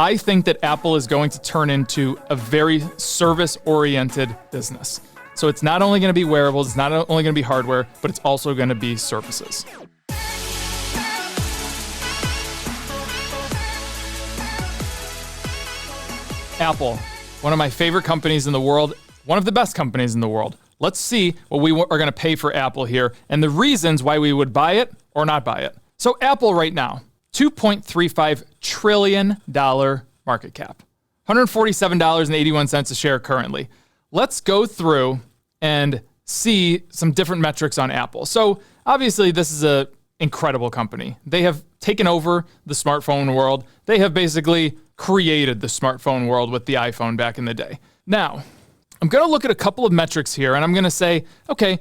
I think that Apple is going to turn into a very service-oriented business. So it's not only going to be wearables, it's not only going to be hardware, but it's also going to be services. Apple, one of my favorite companies in the world, one of the best companies in the world. Let's see what we are going to pay for Apple here and the reasons why we would buy it or not buy it. So Apple right now, $2.35 trillion market cap, $147.81 a share currently. Let's go through and see some different metrics on Apple. So obviously this is an incredible company. They have taken over the smartphone world. They have basically created the smartphone world with the iPhone back in the day. Now, I'm going to look at a couple of metrics here and I'm going to say, okay,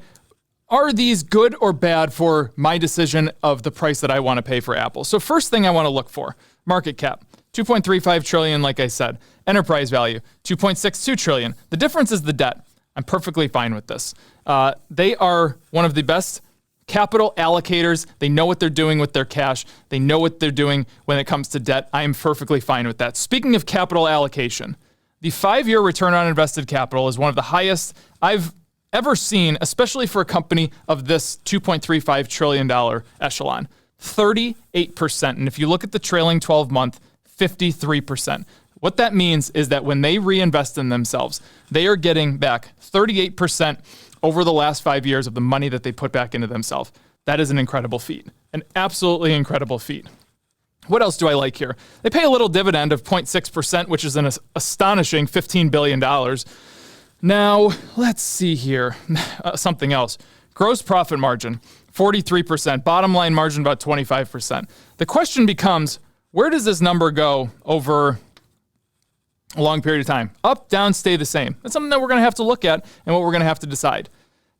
are these good or bad for my decision of the price that I want to pay for Apple? So first thing I want to look for, market cap, 2.35 trillion, like I said. Enterprise value, 2.62 trillion. The difference is the debt. I'm perfectly fine with this. They are one of the best capital allocators. They know what they're doing with their cash. They know what they're doing when it comes to debt. I am perfectly fine with that. Speaking of capital allocation, the 5-year return on invested capital is one of the highest I've ever seen, especially for a company of this $2.35 trillion echelon. 38%. And if you look at the trailing 12-month, 53%. What that means is that when they reinvest in themselves, they are getting back 38% over the last 5 years of the money that they put back into themselves. That is an incredible feat. An absolutely incredible feat. What else do I like here? They pay a little dividend of 0.6%, which is an astonishing $15 billion. Now, let's see here. Something else. Gross profit margin, 43%. Bottom line margin, about 25%. The question becomes, where does this number go over a long period of time? Up, down, stay the same. That's something that we're going to have to look at and what we're going to have to decide.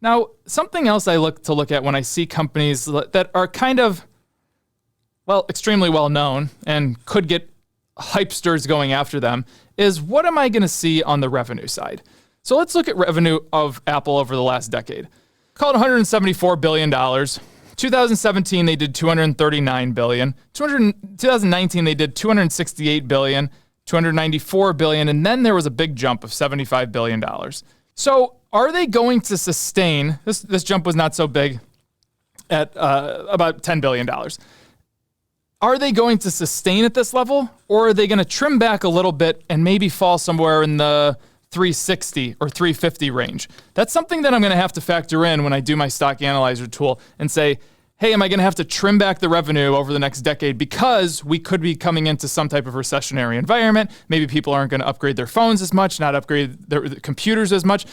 Now, something else I look at when I see companies that are kind of, well, extremely well known and could get hypesters going after them is what am I going to see on the revenue side? So let's look at revenue of Apple over the last decade. Called $174 billion. 2017, they did $239 billion. 2019, they did $268 billion, $294 billion, and then there was a big jump of $75 billion. So are they going to sustain, this jump was not so big at about $10 billion. Are they going to sustain at this level, or are they going to trim back a little bit and maybe fall somewhere in the 360 or 350 range? That's something that I'm going to have to factor in when I do my stock analyzer tool and say, hey, am I going to have to trim back the revenue over the next decade because we could be coming into some type of recessionary environment? Maybe people aren't going to upgrade their phones as much, not upgrade their computers as much.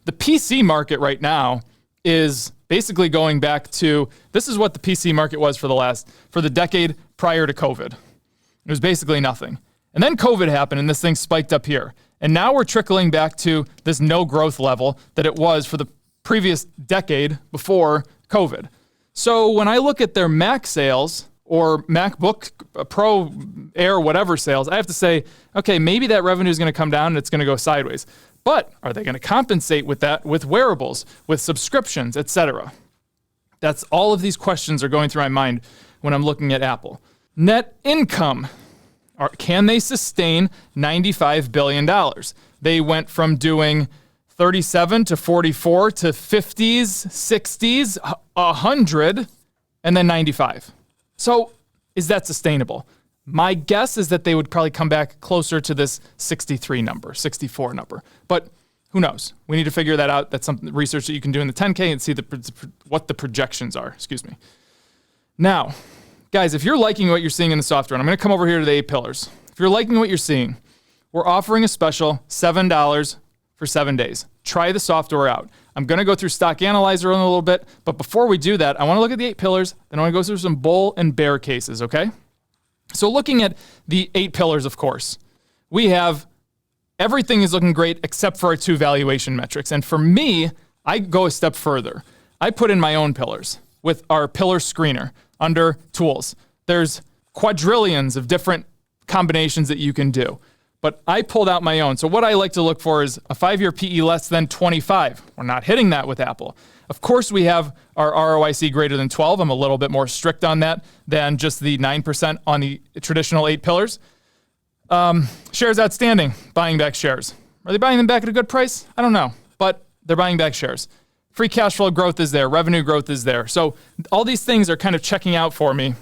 The PC market right now is basically going back to, this is what the PC market was for the decade prior to COVID. It was basically nothing. And then COVID happened and this thing spiked up here. And now we're trickling back to this no growth level that it was for the previous decade before COVID. So when I look at their Mac sales or MacBook Pro Air, whatever sales, I have to say, okay, maybe that revenue is going to come down and it's going to go sideways. But are they going to compensate with that with wearables, with subscriptions, etc.? That's all of these questions are going through my mind when I'm looking at Apple. Net income. Can they sustain $95 billion? They went from doing 37 to 44 to 50s, 60s, 100, and then 95. So is that sustainable? My guess is that they would probably come back closer to this 63 number, 64 number. But who knows? We need to figure that out. That's some research that you can do in the 10K and see what the projections are. Excuse me. Now, guys, if you're liking what you're seeing in the software, and I'm going to come over here to the 8 pillars. If you're liking what you're seeing, we're offering a special $7 for 7 days. Try the software out. I'm going to go through Stock Analyzer in a little bit, but before we do that, I want to look at the 8 pillars, then I want to go through some bull and bear cases, okay? So looking at the 8 pillars, of course, we have everything is looking great except for our 2 valuation metrics. And for me, I go a step further. I put in my own pillars with our pillar screener under tools. There's quadrillions of different combinations that you can do. But I pulled out my own. So what I like to look for is a 5-year PE less than 25. We're not hitting that with Apple. Of course, we have our ROIC greater than 12. I'm a little bit more strict on that than just the 9% on the traditional 8 pillars. Shares outstanding, buying back shares. Are they buying them back at a good price? I don't know, but they're buying back shares. Free cash flow growth is there. Revenue growth is there. So all these things are kind of checking out for me.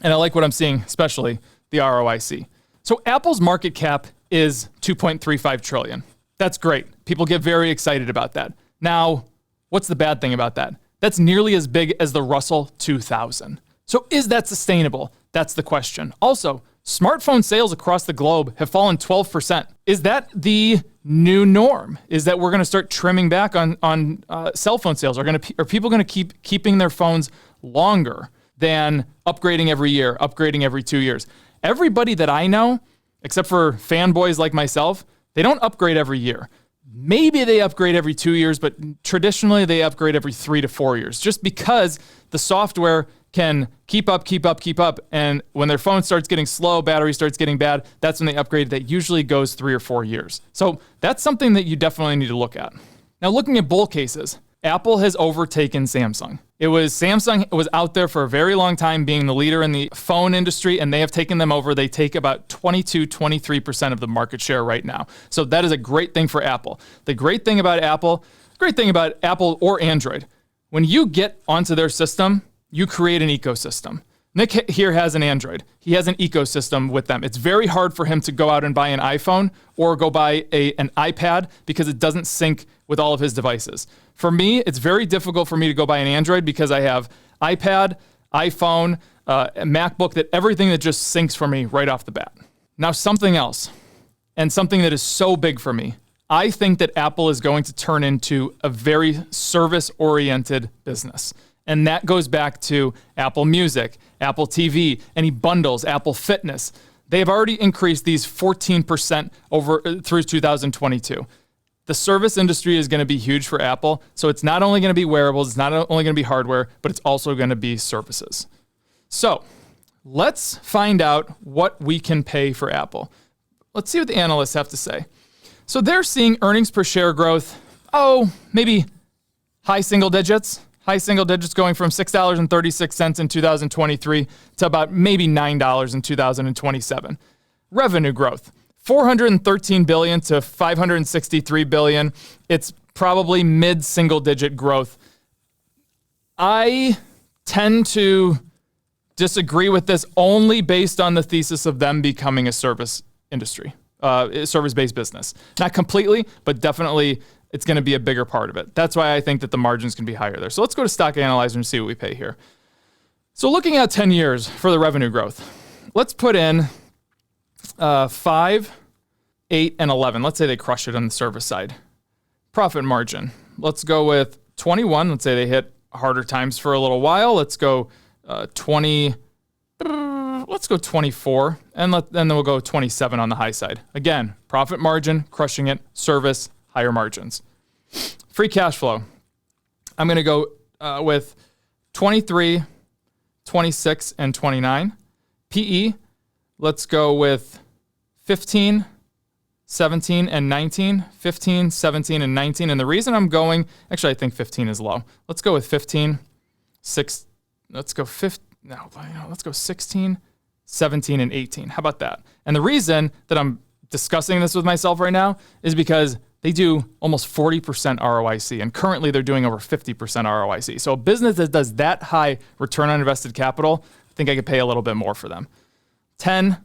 And I like what I'm seeing, especially the ROIC. So Apple's market cap is 2.35 trillion. That's great. People get very excited about that. Now, what's the bad thing about that? That's nearly as big as the Russell 2000. So is that sustainable? That's the question. Also, smartphone sales across the globe have fallen 12%. Is that the new norm? Is that we're going to start trimming back on cell phone sales? Are people going to keep keeping their phones longer than upgrading every year, upgrading every 2 years? Everybody that I know, except for fanboys like myself, they don't upgrade every year. Maybe they upgrade every 2 years, but traditionally they upgrade every 3 to 4 years, just because the software can keep up. And when their phone starts getting slow, battery starts getting bad, that's when they upgrade. That usually goes 3 or 4 years. So that's something that you definitely need to look at. Now, looking at bull cases, Apple has overtaken Samsung. Samsung was out there for a very long time being the leader in the phone industry, and they have taken them over. They take about 23% of the market share right now. So that is a great thing for Apple. The great thing about Apple or Android, when you get onto their system, you create an ecosystem. Nick here has an Android. He has an ecosystem with them. It's very hard for him to go out and buy an iPhone or go buy an iPad because it doesn't sync with all of his devices. For me, it's very difficult for me to go buy an Android because I have iPad, iPhone, a MacBook, everything that just syncs for me right off the bat. Now, something else, and something that is so big for me. I think that Apple is going to turn into a very service-oriented business. And that goes back to Apple Music, Apple TV, any bundles, Apple Fitness. They have already increased these 14% through 2022. The service industry is going to be huge for Apple. So it's not only going to be wearables, it's not only going to be hardware, but it's also going to be services. So let's find out what we can pay for Apple. Let's see what the analysts have to say. So they're seeing earnings per share growth, maybe high single digits going from $6.36 in 2023 to about maybe $9 in 2027. Revenue growth, $413 billion to $563 billion. It's probably mid-single digit growth. I tend to disagree with this only based on the thesis of them becoming a service industry, service-based business. Not completely, but definitely it's going to be a bigger part of it. That's why I think that the margins can be higher there. So let's go to Stock Analyzer and see what we pay here. So looking at 10 years for the revenue growth, let's put in 5, 8, and 11. Let's say they crush it on the service side. Profit margin. Let's go with 21. Let's say they hit harder times for a little while. Let's go 20. Let's go 24, and then we'll go 27 on the high side. Again, profit margin, crushing it, service, higher margins. Free cash flow. I'm going to go with 23, 26, and 29. PE, let's go with 15, 17, and 19. 15, 17, and 19. And the reason I'm going, actually, I think 15 is low. Let's go with 15, 6. Let's go 16, 17, and 18. How about that? And the reason that I'm discussing this with myself right now is because they do almost 40% ROIC, and currently they're doing over 50% ROIC. So a business that does that high return on invested capital, I think I could pay a little bit more for them. 10,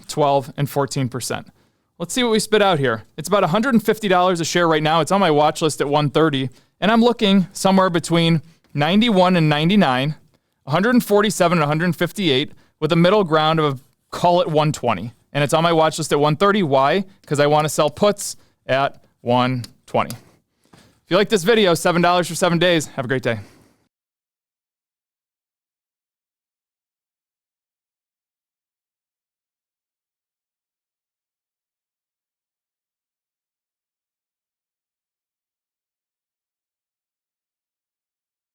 12, and 14%. Let's see what we spit out here. It's about $150 a share right now. It's on my watch list at $130, and I'm looking somewhere between 91 and 99, 147 and 158, with a middle ground of, call it 120. And it's on my watch list at 130. Why? Because I want to sell puts at 120. If you like this video, $7 for 7 days. Have a great day.